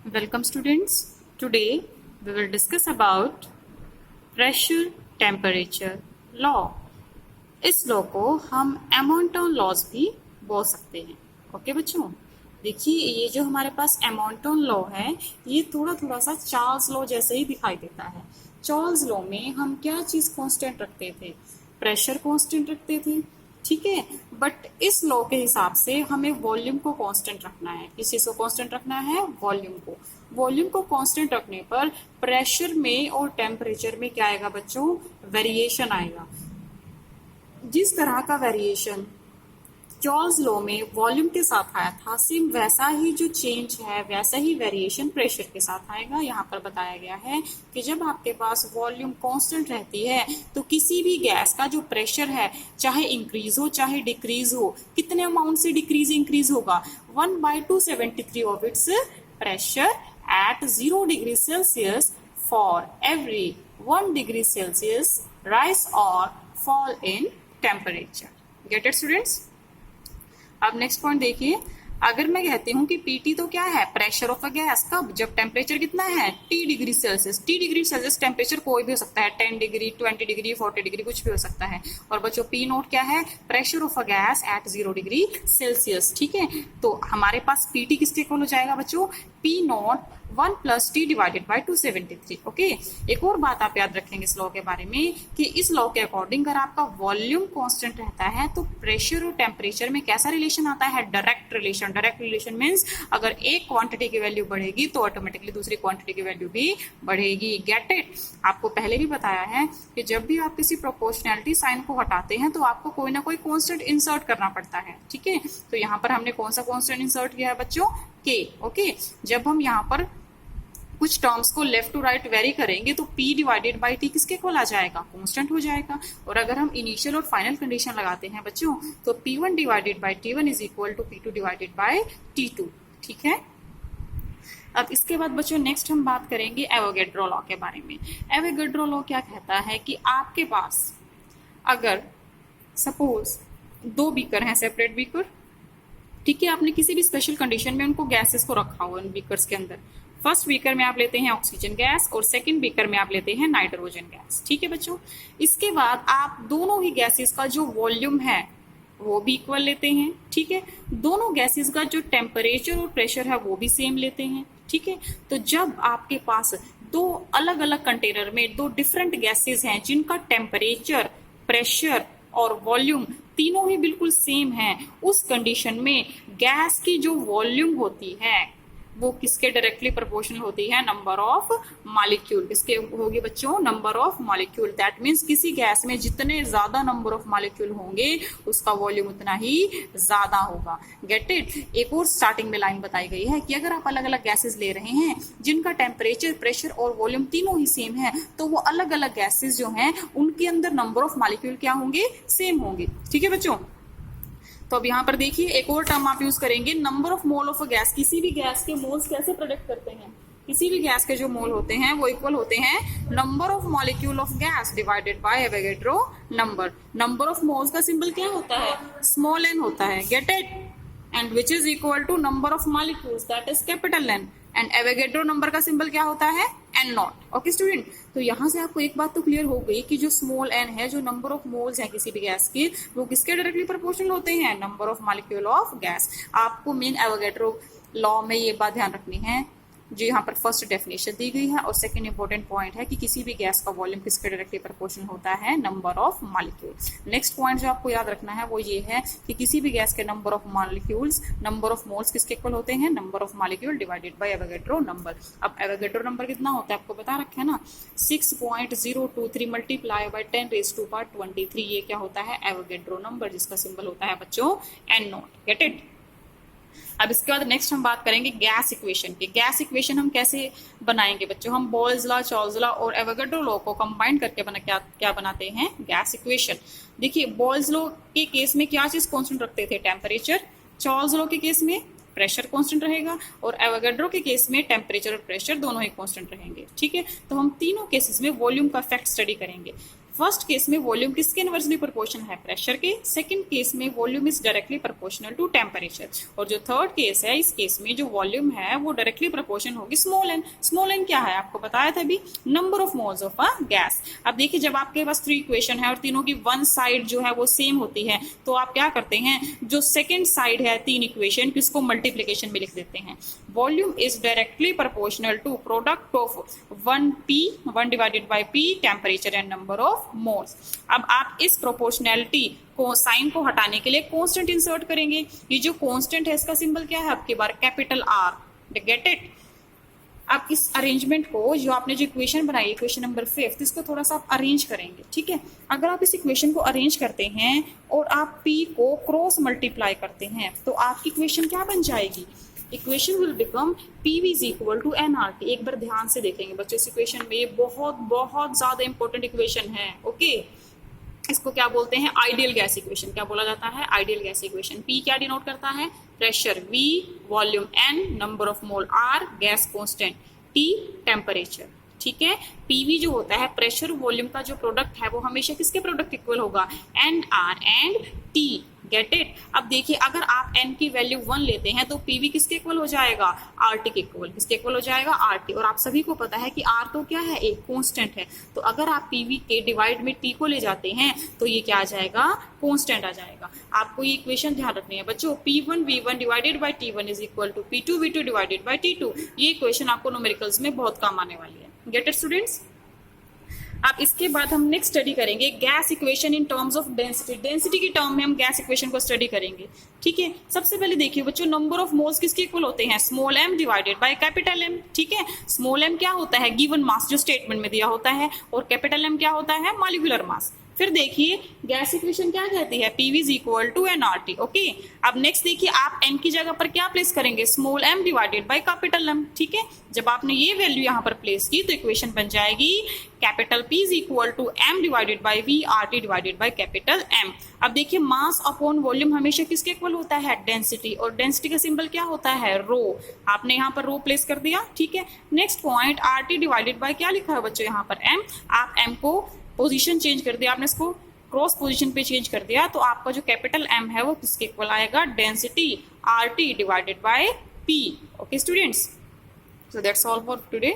Welcome students. Today we will discuss about pressure temperature law. इस law को हम एमोंटोन laws भी बोल सकते हैं। ओके बच्चों, देखिए ये जो हमारे पास एमोंटोन लॉ है ये थोड़ा सा चार्ल्स लॉ जैसे ही दिखाई देता है। चार्ल्स लॉ में हम क्या चीज कांस्टेंट रखते थे? प्रेशर कांस्टेंट रखते थे, ठीक है। बट इस लॉ के हिसाब से हमें वॉल्यूम को कांस्टेंट रखना है। किस चीज को कांस्टेंट रखना है? वॉल्यूम को। वॉल्यूम को कांस्टेंट रखने पर प्रेशर में और टेम्परेचर में क्या आएगा बच्चों? वेरिएशन आएगा। जिस तरह का वेरिएशन चार्ल्स लॉ में वॉल्यूम के साथ आया था, सेम वैसा ही जो चेंज है वैसा ही वेरिएशन प्रेशर के साथ आएगा। यहाँ पर बताया गया है कि जब आपके पास वॉल्यूम कांस्टेंट रहती है तो किसी भी गैस का जो प्रेशर है चाहे इंक्रीज हो चाहे डिक्रीज हो, कितने अमाउंट से डिक्रीज इंक्रीज होगा? 1/273 of its pressure at 0 degree Celsius for every 1 degree Celsius rise or fall in temperature. Get it students? अब नेक्स्ट पॉइंट देखिए, अगर मैं कहती हूँ कि पीटी तो क्या है? Pressure of a gas. कब? जब टेम्परेचर कितना है? T degree Celsius. T degree Celsius temperature कोई भी हो सकता है, 10 डिग्री 20 डिग्री 40 डिग्री कुछ भी हो सकता है। और बच्चों पी नोट क्या है? Pressure of a gas at 0 degree Celsius, ठीक है। तो हमारे पास पीटी किसके इक्वल हो जाएगा बच्चों? P note 1 + t divided by 273। Okay, एक और बात आप याद रखेंगे इस लॉ के बारे में कि इस लॉ के अकॉर्डिंग अगर आपका वॉल्यूम कांस्टेंट रहता है तो प्रेशर और टेम्परेचर में कैसा रिलेशन आता है? Direct relation. Direct relation means अगर एक क्वांटिटी की वैल्यू बढ़ेगी तो ऑटोमेटिकली दूसरी क्वांटिटी की वैल्यू भी बढ़ेगी। Get it? आपको पहले भी बताया है कि जब भी आप किसी प्रोपोर्शनैलिटी साइन को हटाते हैं तो आपको कोई ना कोई कांस्टेंट इंसर्ट करना पड़ता है, ठीक है। तो यहाँ पर हमने कौन सा कांस्टेंट इंसर्ट किया है बच्चों? के। ओके, जब हम यहाँ पर कुछ टर्म्स को लेफ्ट टू राइट वेरी करेंगे तो P डिवाइडेड बाई टी किसके इक्वल आ जाएगा? कांस्टेंट हो जाएगा। और अगर हम इनिशियल और फाइनल कंडीशन लगाते हैं बच्चों तो P1 divided by T1 is equal to P2 divided by T2, ठीक है। अब इसके बाद बच्चों नेक्स्ट हम बात करेंगे एवोगैड्रो लॉ के बारे में। एवोगैड्रो लॉ क्या कहता है कि आपके पास अगर सपोज 2 बीकर हैं, सेपरेट बीकर, ठीक है, आपने किसी भी स्पेशल कंडीशन में उनको गैसेस को रखा हुआ उन बीकर्स के अंदर। फर्स्ट बीकर में आप लेते हैं ऑक्सीजन गैस और सेकंड बीकर में आप लेते हैं नाइट्रोजन गैस, ठीक है बच्चों। इसके बाद आप दोनों ही गैसेस का जो वॉल्यूम है वो भी इक्वल लेते हैं, ठीक है। दोनों गैसेस का जो टेम्परेचर और प्रेशर है वो भी सेम लेते हैं, ठीक है। तो जब आपके पास दो अलग अलग कंटेनर में 2 डिफरेंट गैसेस हैं जिनका टेम्परेचर, प्रेशर और वॉल्यूम तीनों ही बिल्कुल सेम है, उस कंडीशन में गैस की जो वॉल्यूम होती है वो किसके डायरेक्टली प्रोपोर्शनल होती है? Number of molecule. किसके होगी बच्चों? Number of molecule. That means किसी गैस में जितने ज्यादा नंबर ऑफ मॉलिक्यूल होंगे उसका वॉल्यूम उतना ही ज्यादा होगा। Get it? एक और स्टार्टिंग में लाइन बताई गई है कि अगर आप अलग अलग गैसेस ले रहे हैं जिनका टेम्परेचर, प्रेशर और वॉल्यूम तीनों ही सेम है तो वो अलग अलग गैसेस जो हैं उनके अंदर नंबर ऑफ मॉलिक्यूल क्या होंगे? सेम होंगे, ठीक है बच्चों। तो अब यहाँ पर देखिए एक और टर्म आप यूज करेंगे, number of mole of a gas. किसी भी गैस के मोल्स कैसे प्रोडक्ट करते हैं? किसी भी गैस के जो मोल होते हैं वो इक्वल होते हैं number of molecule of gas divided by Avogadro number. Number of moles का सिंबल क्या होता है? स्मॉल n होता है। Get it? And which is equal to number of molecules, that is capital N। And Avogadro number का symbol क्या होता है? N0। ओके स्टूडेंट, तो यहाँ से आपको एक बात तो क्लियर हो गई कि जो स्मॉल n है, जो नंबर ऑफ मोल्स है किसी भी गैस के, वो किसके डायरेक्टली प्रोपोर्शनल होते हैं? Number of molecule of gas. आपको मेन एवोगैड्रो लॉ में ये बात ध्यान रखनी है जो यहाँ पर फर्स्ट डेफिनेशन दी गई है, और सेकंड इंपॉर्टेंट पॉइंट है कि किसी भी गैस का वॉल्यूम किसके डायरेक्टली प्रोपोर्शनल होता है? Number of molecule. Next point जो आपको याद रखना है वो ये है कि किसी भी गैस के number of molecules, number of moles किसके इक्वल होते हैं? Number of molecule divided by Avogadro number. अब एवोगैड्रो नंबर कितना होता है आपको बता रखा है ना, 6.023 मल्टीप्लाई बाय 10⁻23। ये क्या होता है? एवोगैड्रो नंबर, जिसका सिंबल होता है बच्चों N0। Get it? अब इसके बाद नेक्स्ट हम बात करेंगे गैस इक्वेशन की। गैस इक्वेशन हम कैसे बनाएंगे बच्चों? हम बोयल्स लॉ, चार्ल्स लॉ और एवोगैड्रो लॉ को कंबाइन करके क्या बनाते हैं? Gas equation. देखिए बोयल्स लॉ के केस में क्या चीज कांस्टेंट रखते थे? टेम्परेचर। चार्ल्स लॉ के केस में प्रेशर कांस्टेंट रहेगा और एवोगैड्रो के केस में टेम्परेचर और प्रेशर दोनों ही कांस्टेंट रहेंगे, ठीक है। तो हम तीनों केसेस में वॉल्यूम का इफेक्ट स्टडी करेंगे। फर्स्ट केस में वॉल्यूम किसके इनवर्सली प्रोपोर्शनल है, प्रेशर के। सेकंड केस में volume is directly proportional to temperature. और जो थर्ड केस है, इस केस में जो वॉल्यूम है वो डायरेक्टली प्रोपोर्शनल होगी स्मॉल एन। स्मॉल एन क्या है, आपको बताया था अभी, number of moles of a gas. अब देखिए, जब आपके पास 3 इक्वेशन है और तीनों की वन साइड जो है वो सेम होती है, तो आप क्या करते हैं, जो सेकेंड साइड है 3 इक्वेशन की, उसको मल्टीप्लीकेशन में लिख देते हैं। Volume is directly proportional to product of 1 divided by P temperature and number of moles. अब आप इस प्रोपोर्शनैलिटी को, साइन को हटाने के लिए कांस्टेंट इंसर्ट करेंगे। ये जो कांस्टेंट है इसका सिंबल क्या है, आपके बार कैपिटल R। Get it. आप इस अरेंजमेंट को, जो आपने जो इक्वेशन बनाई, इक्वेशन नंबर 5, इसको थोड़ा सा आप अरेंज करेंगे, ठीक है। अगर आप इस इक्वेशन को अरेंज करते हैं और आप P को क्रॉस मल्टीप्लाई करते हैं, तो आपकी इक्वेशन क्या बन जाएगी, equation will become PV is equal to nRT। एक बार ध्यान से देखेंगे बच्चों इस इक्वेशन में, ये बहुत बहुत ज्यादा इंपॉर्टेंट इक्वेशन है, ओके। इसको क्या बोलते हैं, आइडियल गैस इक्वेशन। क्या बोला जाता है, आइडियल गैस इक्वेशन। P क्या डिनोट करता है, pressure V, volume N, number of mole R, gas constant T, temperature, ठीक है। PV जो होता है, प्रेशर वॉल्यूम का जो प्रोडक्ट है, वो हमेशा किसके प्रोडक्ट इक्वल होगा, NR and T। Get it. अब देखिए, अगर आप n की वैल्यू 1 लेते हैं तो PV किसके इक्वल हो जाएगा, RT के इक्वल। किसके इक्वल हो जाएगा, RT। और आप सभी को पता है कि R तो क्या है, एक कांस्टेंट है। तो अगर आप PV के डिवाइड में T को ले जाते हैं तो ये क्या आ जाएगा, कांस्टेंट आ जाएगा। आपको ये इक्वेशन ध्यान रखनी है बच्चों। P1V1 divided by T1 is equal to P2V2 divided by T2। ये इक्वेशन आपको न्यूमेरिकल्स में बहुत काम आने वाली है। Get it students. अब इसके बाद हम नेक्स्ट स्टडी करेंगे gas equation in terms of density. Density के टर्म में हम गैस इक्वेशन को स्टडी करेंगे, ठीक है। सबसे पहले देखिए बच्चों, नंबर ऑफ मोल्स किसके इक्वल होते हैं, small m divided by capital M, ठीक है। स्मॉल m क्या होता है, गिवन मास जो स्टेटमेंट में दिया होता है, और कैपिटल M क्या होता है, मॉलिक्यूलर मास। फिर देखिए गैस इक्वेशन क्या कहती है, PV is equal to nRT, okay. अब नेक्स्ट देखिए, आप n की जगह पर क्या प्लेस करेंगे, small m divided by capital M, ठीक है। जब आपने ये वैल्यू यहाँ पर प्लेस की तो इक्वेशन बन जाएगी capital P is equal to m divided by V, RT divided by capital M। अब देखिए, मास अपॉन वॉल्यूम हमेशा किसके इक्वल होता है, डेंसिटी। और डेंसिटी का सिंबल क्या होता है, रो। आपने यहाँ पर रो प्लेस कर दिया, ठीक है। Next point, RT divided bye क्या लिखा है बच्चों यहाँ पर M। आप M को पोजीशन चेंज कर दिया, आपने इसको क्रॉस पोजीशन पे चेंज कर दिया, तो आपका जो कैपिटल M है वो किसके इक्वल आएगा, density RT divided bye P, okay students. So that's all for today.